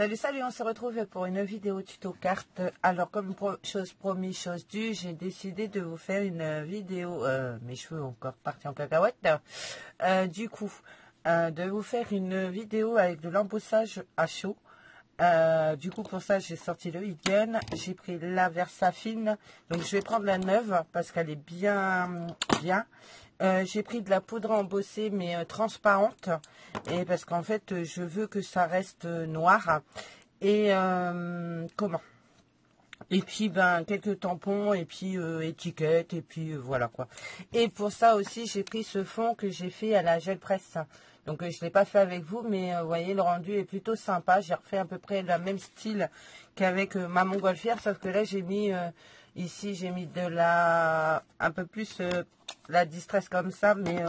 Salut, salut, on se retrouve pour une vidéo tuto carte. Alors, comme chose promis, chose due, j'ai décidé de vous faire une vidéo, mes cheveux ont encore partis en cacahuète, de vous faire une vidéo avec de l'embossage à chaud. Du coup, pour ça, j'ai sorti le Hydgen, j'ai pris la Versafine, donc je vais prendre la neuve parce qu'elle est bien. J'ai pris de la poudre embossée mais transparente, et parce qu'en fait, je veux que ça reste noir. Et et puis quelques tampons et puis étiquettes et puis voilà quoi. Et pour ça aussi, j'ai pris ce fond que j'ai fait à la gel presse. Donc je l'ai pas fait avec vous, mais vous voyez, le rendu est plutôt sympa. J'ai refait à peu près le même style qu'avec ma montgolfière, sauf que là j'ai mis ici, j'ai mis de la un peu plus la distress comme ça, mais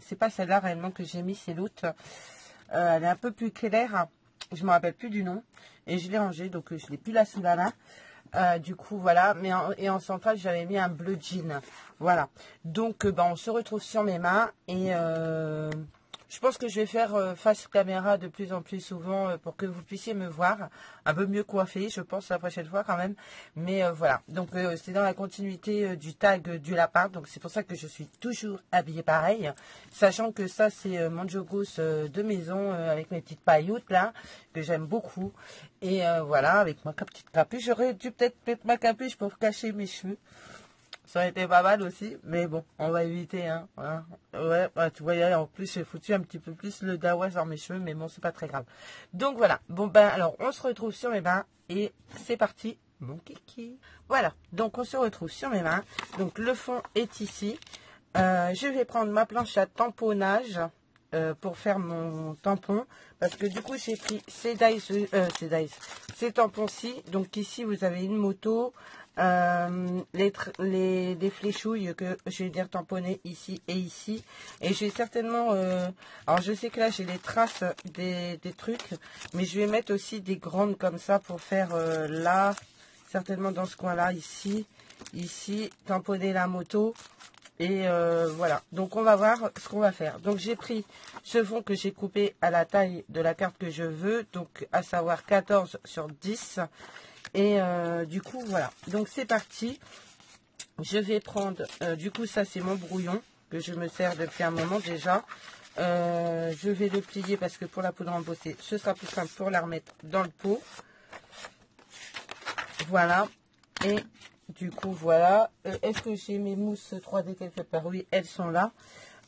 c'est pas celle-là réellement que j'ai mis, c'est l'autre. Elle est un peu plus claire. Je me rappelle plus du nom et je l'ai rangée, donc je l'ai plus là sous la main. Du coup voilà, mais en centrale j'avais mis un bleu jean. Voilà, donc on se retrouve sur mes mains et je pense que je vais faire face caméra de plus en plus souvent pour que vous puissiez me voir un peu mieux coiffée, je pense, la prochaine fois quand même. Mais voilà, donc c'est dans la continuité du tag du lapin, donc c'est pour ça que je suis toujours habillée pareil, sachant que ça c'est mon jogos de maison avec mes petites pailloutes là, que j'aime beaucoup. Et voilà, avec ma petite capuche, j'aurais dû peut-être mettre ma capuche pour cacher mes cheveux. Ça aurait été pas mal aussi, mais bon, on va éviter, hein. Voilà. Ouais, bah, tu voyais, en plus, j'ai foutu un petit peu plus le dawa sur mes cheveux, mais bon, c'est pas très grave. Donc voilà, bon alors, on se retrouve sur mes mains, et c'est parti, mon kiki. Voilà, donc on se retrouve sur mes mains, donc le fond est ici. Je vais prendre ma planche à tamponnage pour faire mon tampon, parce que du coup, j'ai pris ces tampons-ci, donc ici, vous avez une moto, les fléchouilles que je vais dire tamponner ici et ici, et je vais certainement alors je sais que là j'ai les traces des trucs, mais je vais mettre aussi des grandes comme ça pour faire là, certainement dans ce coin là, ici tamponner la moto. Et voilà, donc on va voir ce qu'on va faire. Donc j'ai pris ce fond que j'ai coupé à la taille de la carte que je veux, donc à savoir 14 sur 10. Et du coup voilà, donc c'est parti. Je vais prendre, du coup ça c'est mon brouillon que je me sers depuis un moment déjà. Je vais le plier parce que pour la poudre embossée ce sera plus simple pour la remettre dans le pot. Voilà, et du coup voilà. Est-ce que j'ai mes mousses 3D quelque part? Oui, elles sont là.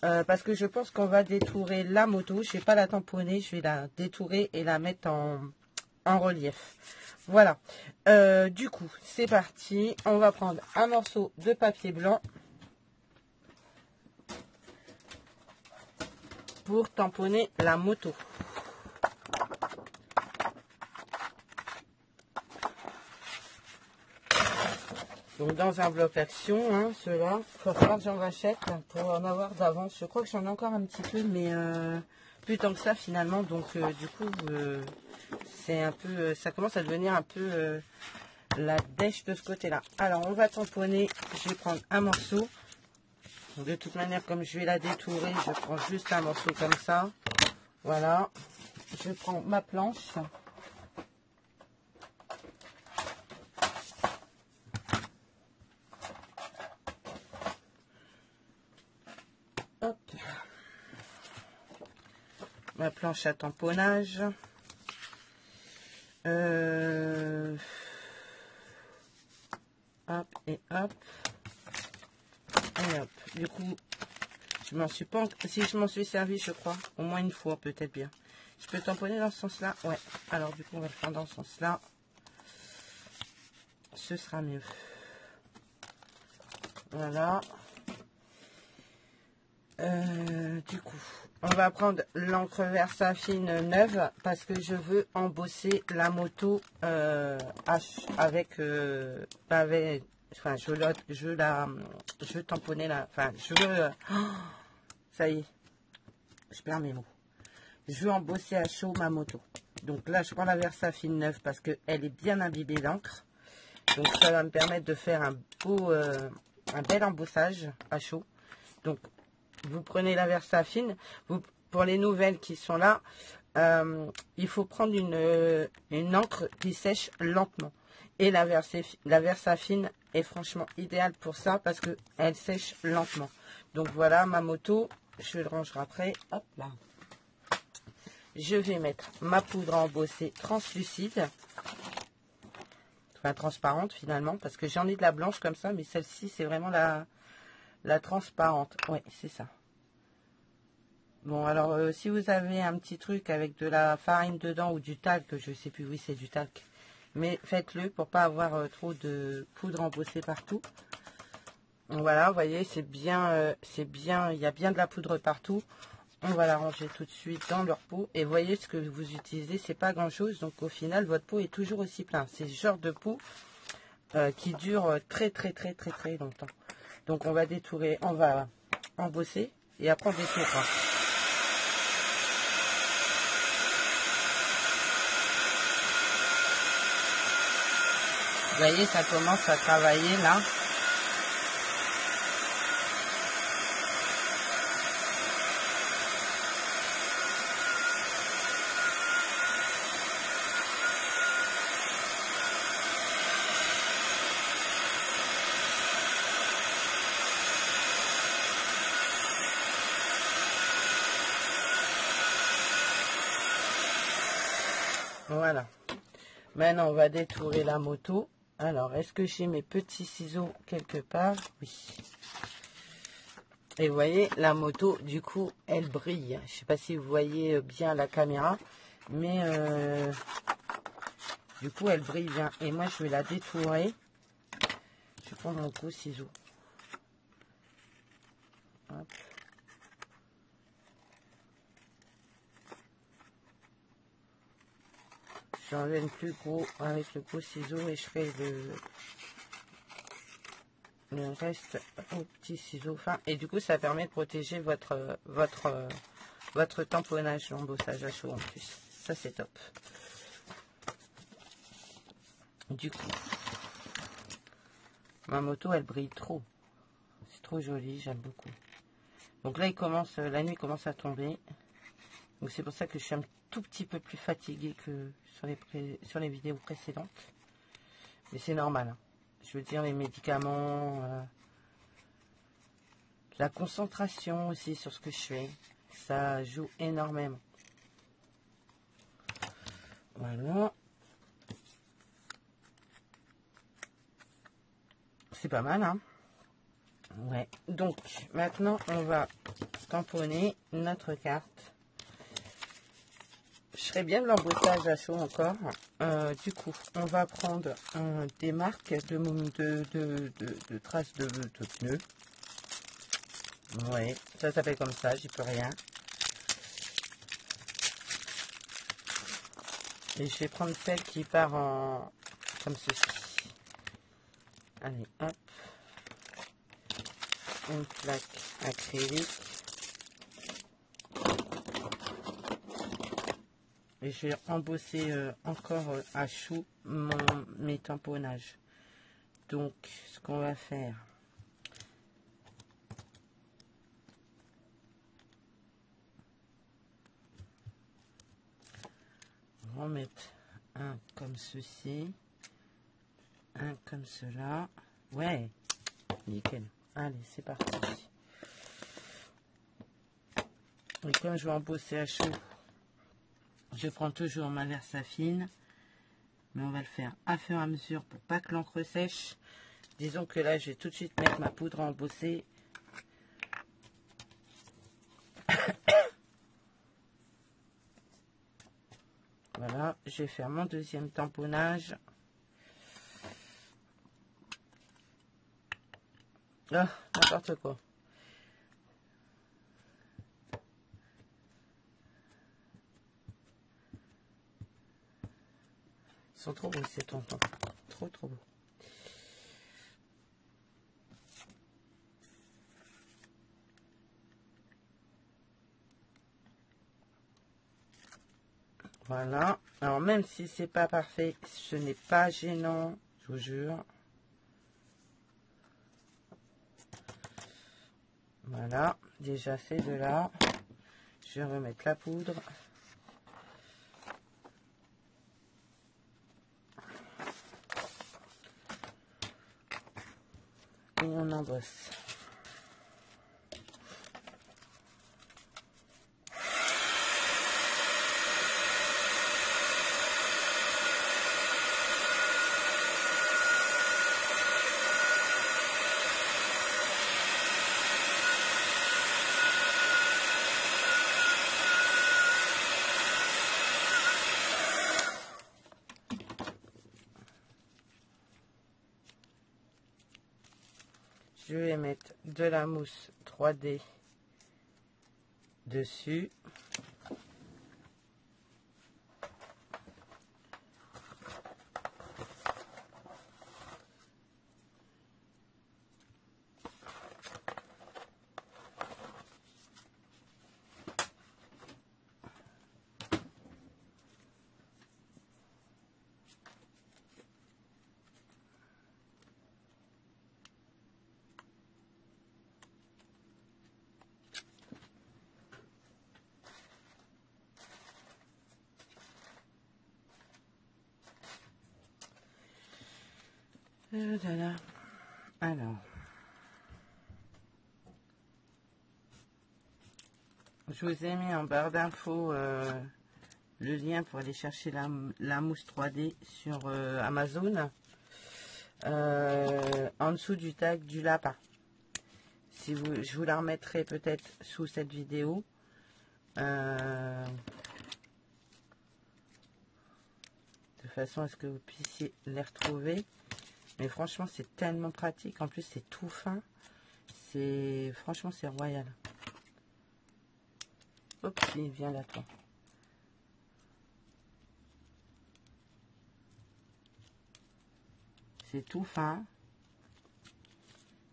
Parce que je pense qu'on va détourer la moto. Je ne vais pas la tamponner, je vais la détourer et la mettre en relief. Voilà. Du coup, c'est parti. On va prendre un morceau de papier blanc pour tamponner la moto. Donc dans un bloc action, hein, ceux-là, il va falloir que j'en rachète pour en avoir d'avance. Je crois que j'en ai encore un petit peu, mais plus tant que ça finalement. Donc du coup, c'est un peu, ça commence à devenir un peu la dèche de ce côté-là. Alors on va tamponner. Je vais prendre un morceau. Donc, de toute manière, comme je vais la détourer, je prends juste un morceau comme ça. Voilà. Je prends ma planche. Hop. Ma planche à tamponnage. Hop et hop. Et hop. Du coup, je m'en suis pas... Si je m'en suis servi, je crois. Au moins une fois, peut-être bien. Je peux tamponner dans ce sens-là? Ouais. Alors, du coup, on va le faire dans ce sens-là. Ce sera mieux. Voilà. Du coup, on va prendre l'encre Versafine neuve parce que je veux embosser la moto avec, enfin, je veux tamponner la, enfin, je veux, ça y est, je perds mes mots. Je veux embosser à chaud ma moto. Donc là, je prends la Versafine neuve parce qu'elle est bien imbibée d'encre. Donc ça va me permettre de faire un bel embossage à chaud. Donc vous prenez la Versafine. Pour les nouvelles qui sont là, il faut prendre une encre qui sèche lentement. Et la Versafine est franchement idéale pour ça parce qu'elle sèche lentement. Donc voilà ma moto. Je le rangerai après. Hop là. Je vais mettre ma poudre à embosser translucide. Enfin transparente finalement. Parce que j'en ai de la blanche comme ça. Mais celle-ci c'est vraiment la transparente. Ouais, c'est ça. Bon, alors, si vous avez un petit truc avec de la farine dedans ou du talc, je sais plus, oui, c'est du talc. Mais faites-le pour pas avoir trop de poudre embossée partout. Donc, voilà, vous voyez, c'est bien, il y a bien de la poudre partout. On va la ranger tout de suite dans leur pot. Et vous voyez, ce que vous utilisez, c'est pas grand-chose. Donc, au final, votre pot est toujours aussi plein. C'est ce genre de pot qui dure très longtemps. Donc, on va détourer, on va embosser et après on détourera. Vous voyez, ça commence à travailler là. Voilà. Maintenant, on va détourer la moto. Alors, est-ce que j'ai mes petits ciseaux quelque part? Oui. Et vous voyez, la moto, du coup, elle brille. Je ne sais pas si vous voyez bien la caméra, mais du coup, elle brille bien. Et moi, je vais la détourer. Je prends mon gros ciseau. Hop. J'enlève le plus gros avec le gros ciseau et je fais le reste au petit ciseau fin. Et du coup, ça permet de protéger votre tamponnage, l'embossage à chaud en plus. Ça, c'est top. Du coup, ma moto, elle brille trop. C'est trop joli, j'aime beaucoup. Donc là, la nuit commence à tomber. Donc c'est pour ça que je suis un tout petit peu plus fatiguée que sur les vidéos précédentes. Mais c'est normal. Hein. Je veux dire, les médicaments, la concentration aussi sur ce que je fais, ça joue énormément. Voilà. C'est pas mal, hein? Ouais. Donc, maintenant, on va tamponner notre carte. Je ferai bien de l'embossage à chaud encore. Du coup, on va prendre des marques de traces de pneus. Ouais, ça s'appelle comme ça, j'y peux rien. Et je vais prendre celle qui part en comme ceci. Allez, hop. Une plaque acrylique. Et je vais embosser encore à chaud mes tamponnages. Donc, ce qu'on va faire, on va en mettre un comme ceci, un comme cela. Ouais, nickel. Allez, c'est parti. Et comme je vais embosser à chaud, je prends toujours ma Versafine, mais on va le faire à fur et à mesure pour pas que l'encre sèche. Disons que là, je vais tout de suite mettre ma poudre à embosser. Voilà, je vais faire mon deuxième tamponnage. Ah, n'importe quoi. Ils sont trop beaux ces tampons. Trop beaux. Voilà. Alors même si c'est pas parfait, ce n'est pas gênant, je vous jure. Voilà, déjà ces deux-là. Je vais remettre la poudre. et on embosse. Je vais mettre de la mousse 3D dessus. Voilà. Alors, je vous ai mis en barre d'infos le lien pour aller chercher la mousse 3D sur Amazon, en dessous du tag du lapin. Si vous, je vous la remettrai peut-être sous cette vidéo. De façon à ce que vous puissiez les retrouver. Mais franchement, c'est tellement pratique. En plus, c'est tout fin. Franchement, c'est royal. Hop, il vient là, toi. C'est tout fin.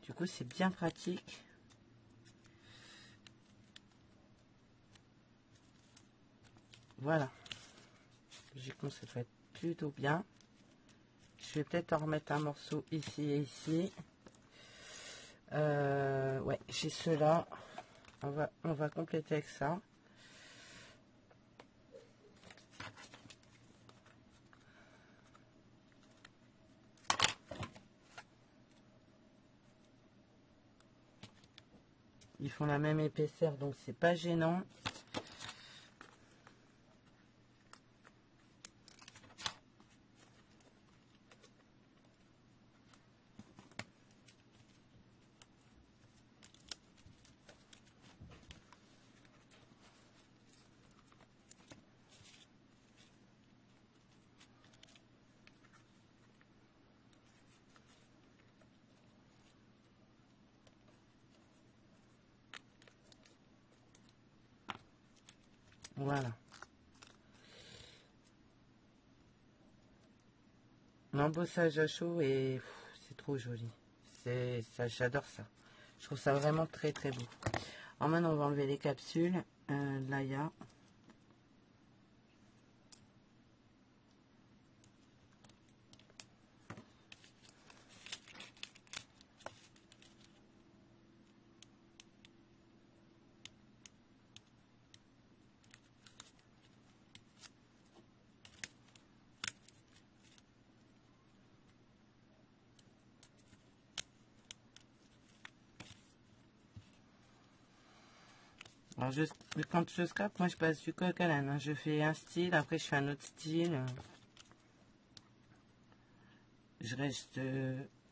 Du coup, c'est bien pratique. Voilà. Logiquement, ça doit être plutôt bien. Je vais peut-être en remettre un morceau ici et ici. Ouais, j'ai ceux-là. On va compléter avec ça. Ils font la même épaisseur, donc c'est pas gênant. Voilà. L'embossage à chaud et c'est trop joli. Ça, j'adore ça. Je trouve ça vraiment très très beau. Alors maintenant, on va enlever les capsules. Là, il y a. Alors, quand je scrape, moi, je passe du coq à l'âne. Hein. Je fais un style, après, je fais un autre style. Je reste...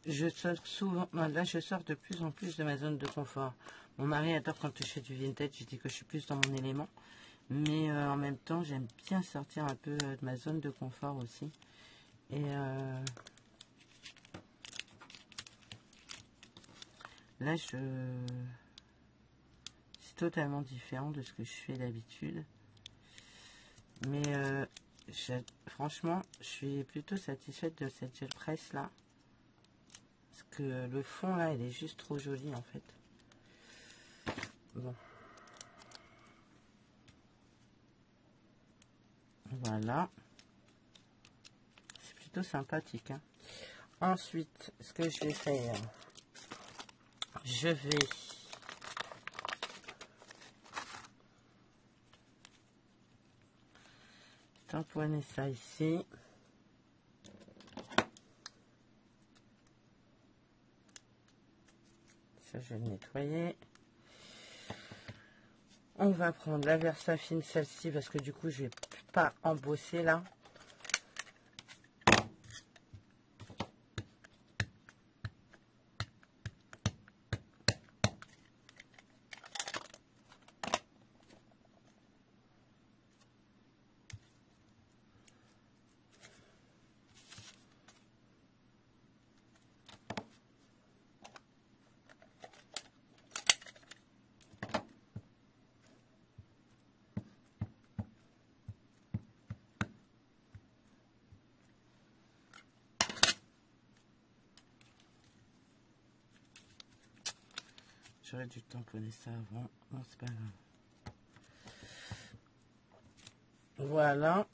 je sors souvent... Là, je sors de plus en plus de ma zone de confort. Mon mari adore quand je fais du vintage. Je dis que je suis plus dans mon élément. Mais en même temps, j'aime bien sortir un peu de ma zone de confort aussi. Et... là, c'est totalement différent de ce que je fais d'habitude. Mais franchement, je suis plutôt satisfaite de cette gel presse là. Parce que le fond là, il est juste trop joli en fait. Bon. Voilà. C'est plutôt sympathique. Hein. Ensuite, ce que je vais faire, je vais tamponner ça ici. Ça, je vais le nettoyer. On va prendre la Versafine, celle-ci, parce que du coup, je vais pas embosser là. J'aurais dû tamponner ça avant. Non, c'est pas grave. Voilà.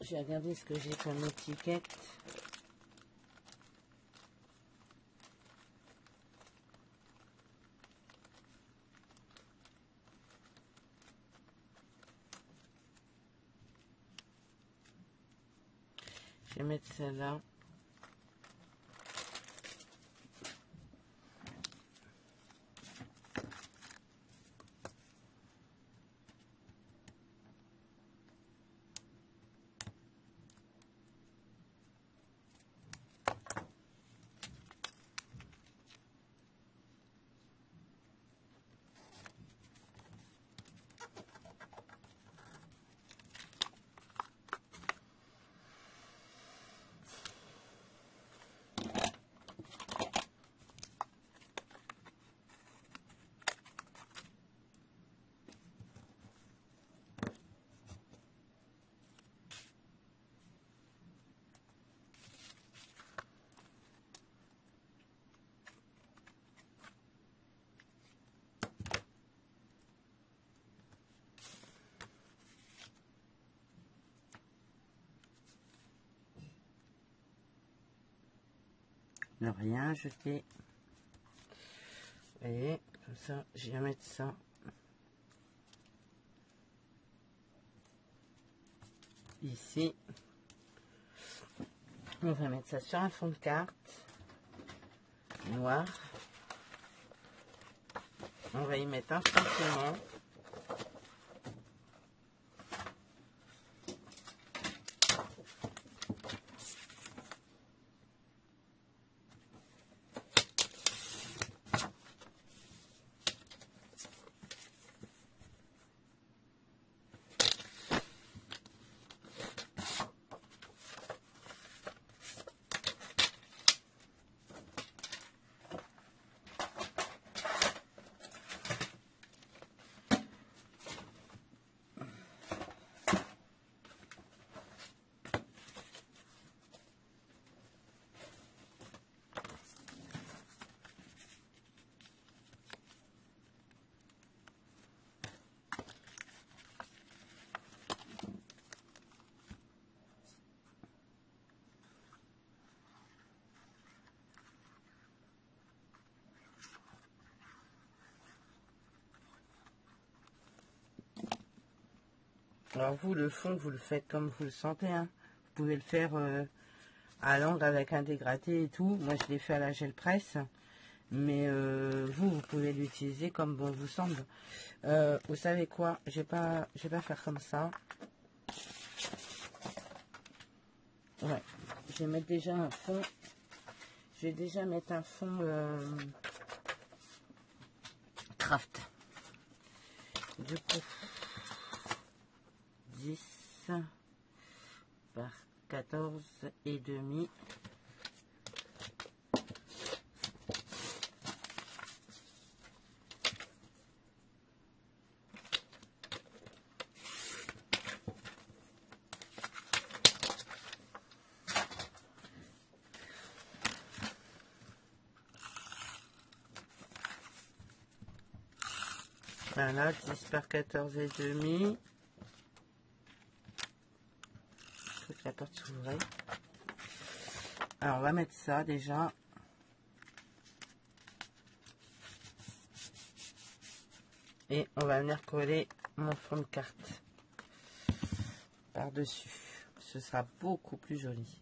J'ai regardé ce que j'ai comme étiquette. Je vais mettre celle-là. Ne rien jeter. Et comme ça, je vais mettre ça. Ici. On va mettre ça sur un fond de carte noir. On va y mettre un sentiment. Alors vous, le fond, vous le faites comme vous le sentez. Hein. Vous pouvez le faire à l'angle avec un dégradé et tout. Moi, je l'ai fait à la gel presse. Mais vous pouvez l'utiliser comme bon vous semble. Vous savez quoi? Je vais pas faire comme ça. Ouais. Je vais mettre déjà un fond. Je vais déjà mettre un fond craft. Du coup, 10 par 14 et demi. Voilà, 10 par 14 et demi. Faut que la porte s'ouvre. Alors, on va mettre ça déjà. Et on va venir coller mon fond de carte. par-dessus. Ce sera beaucoup plus joli.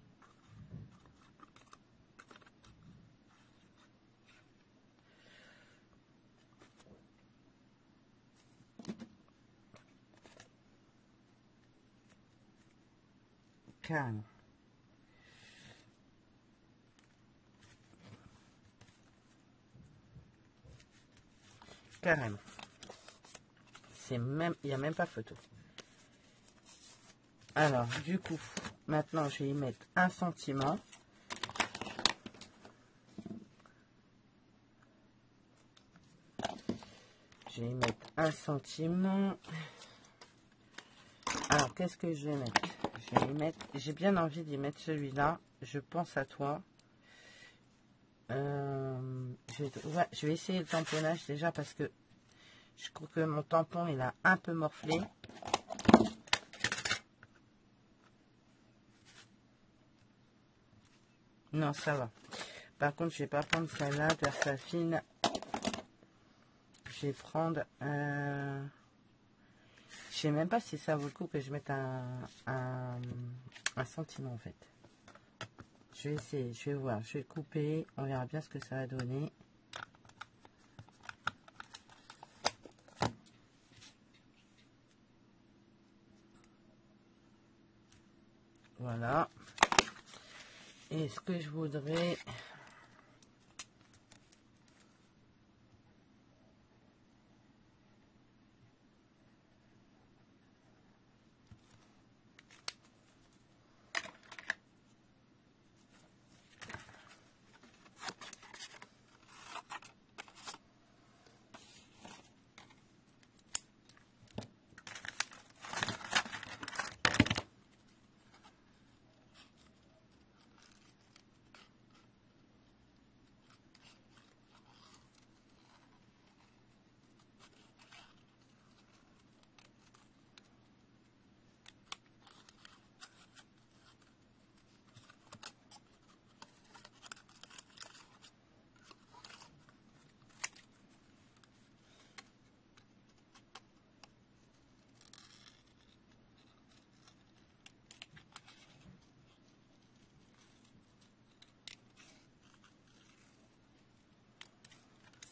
Carrément. Carrément. C'est même, il n'y a même pas photo. Alors, du coup, maintenant, je vais y mettre un sentiment. Je vais y mettre un sentiment. Alors, qu'est-ce que je vais mettre? Je vais y mettre, j'ai bien envie d'y mettre celui-là. Je pense à toi. Je vais essayer le tamponnage déjà parce que je trouve que mon tampon, il a un peu morflé. Non, ça va. Par contre, je vais pas prendre celle-là, Persafine. Je vais prendre... je sais même pas si ça vaut le coup que je mette un sentiment, en fait. Je vais essayer, je vais voir. Je vais couper. On verra bien ce que ça va donner. Voilà. Et ce que je voudrais...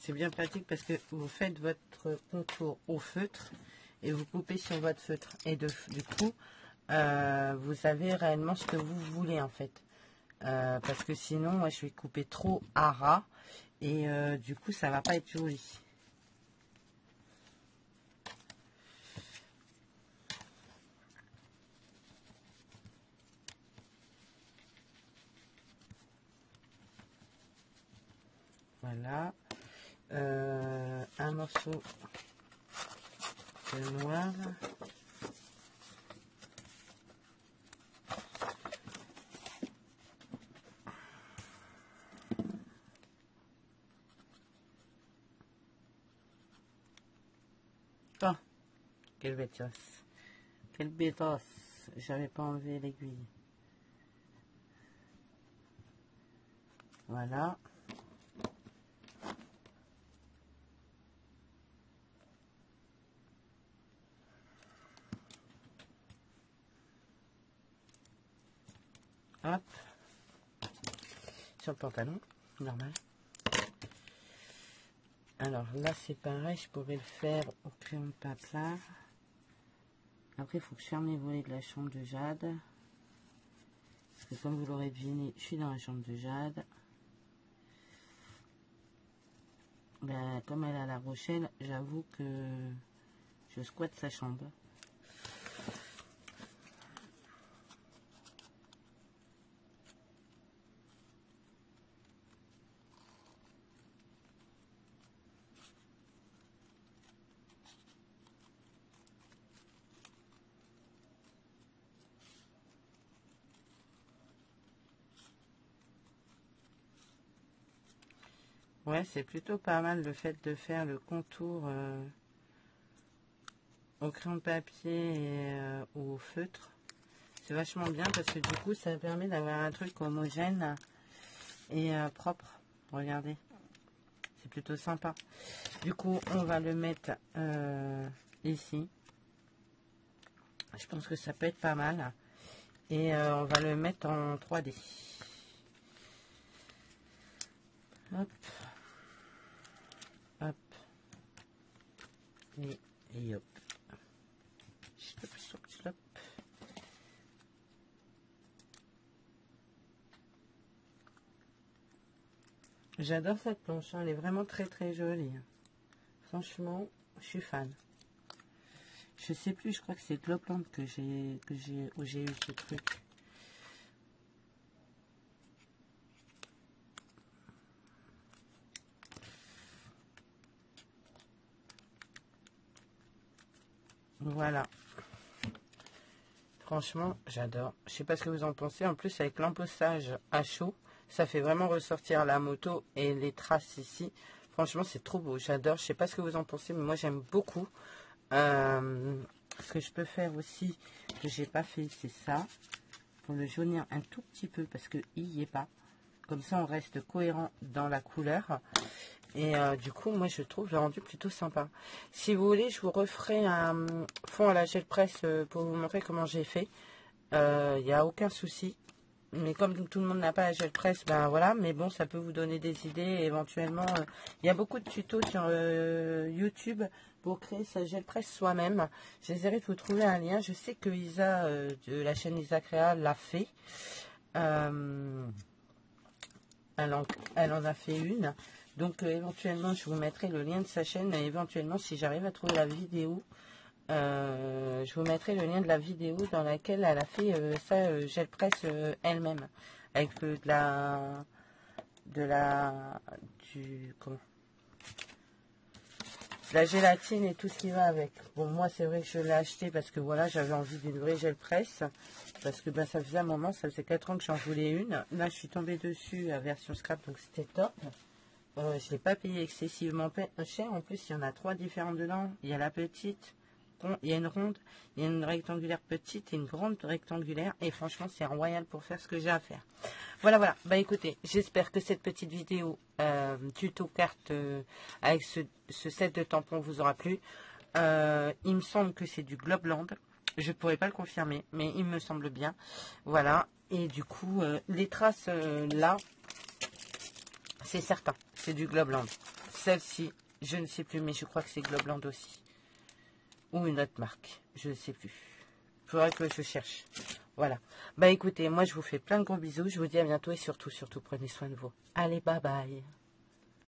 C'est bien pratique parce que vous faites votre contour au feutre et vous coupez sur votre feutre. Et du coup, vous avez réellement ce que vous voulez en fait. Parce que sinon, moi, je vais couper trop à ras et du coup, ça va pas être joli. Voilà. Un morceau de noir. Oh, quelle bêtise. Quelle bêtise. J'avais pas enlevé l'aiguille. Voilà. Hop. Sur le pantalon, normal. Alors là, c'est pareil, je pourrais le faire au crayon de papier. Après, il faut que je ferme les volets de la chambre de Jade. Parce que comme vous l'aurez deviné, je suis dans la chambre de Jade. Ben, comme elle est à La Rochelle, j'avoue que je squatte sa chambre. Ouais, c'est plutôt pas mal le fait de faire le contour au crayon de papier et, ou au feutre. C'est vachement bien parce que du coup, ça permet d'avoir un truc homogène et propre. Regardez, c'est plutôt sympa. Du coup, on va le mettre ici. Je pense que ça peut être pas mal. Et on va le mettre en 3D. Hop. Hop. Et hop. Stop, stop, stop. J'adore cette planche, hein. Elle est vraiment très très jolie. Franchement, je suis fan. Je sais plus, je crois que c'est Globland où j'ai eu ce truc. Voilà. Franchement, j'adore. Je sais pas ce que vous en pensez. En plus, avec l'embossage à chaud, ça fait vraiment ressortir la moto et les traces ici. Franchement, c'est trop beau. J'adore. Je sais pas ce que vous en pensez, mais moi, j'aime beaucoup. Ce que je peux faire aussi, que j'ai pas fait, c'est ça. Pour le jaunir un tout petit peu, parce qu'il n'y est pas. Comme ça, on reste cohérent dans la couleur. Et du coup, moi, je trouve le rendu plutôt sympa. Si vous voulez, je vous referai un fond à la gel presse pour vous montrer comment j'ai fait. Il n'y a aucun souci. Mais comme tout le monde n'a pas la gel presse, ben voilà. Mais bon, ça peut vous donner des idées. Éventuellement, il y a beaucoup de tutos sur YouTube pour créer sa gel presse soi-même. J'essaierai de vous trouver un lien. Je sais que Isa, de la chaîne Isa Créa, l'a fait. Elle en a fait une. Donc, éventuellement, je vous mettrai le lien de sa chaîne. Et éventuellement, si j'arrive à trouver la vidéo, je vous mettrai le lien de la vidéo dans laquelle elle a fait sa gel presse elle-même. Avec la gélatine et tout ce qui va avec. Bon, moi, c'est vrai que je l'ai acheté parce que voilà, j'avais envie d'une vraie gel presse. Parce que ben, ça faisait un moment, ça faisait 4 ans que j'en voulais une. Là, je suis tombée dessus à version scrap, donc c'était top. Je ne l'ai pas payé excessivement cher. En plus, il y en a 3 différentes dedans. Il y a la petite, il y a une ronde, il y a une rectangulaire petite et une grande rectangulaire. Et franchement, c'est royal pour faire ce que j'ai à faire. Voilà, voilà. Bah écoutez, j'espère que cette petite vidéo tuto carte avec ce set de tampons vous aura plu. Il me semble que c'est du Globland. Je ne pourrais pas le confirmer, mais il me semble bien. Voilà. Et du coup, les traces là, c'est certain. C'est du Globland. Celle-ci, je ne sais plus, mais je crois que c'est Globland aussi. Ou une autre marque. Je ne sais plus. Il faudrait que je cherche. Voilà. Bah écoutez, moi je vous fais plein de gros bisous. Je vous dis à bientôt et surtout, surtout, prenez soin de vous. Allez, bye bye.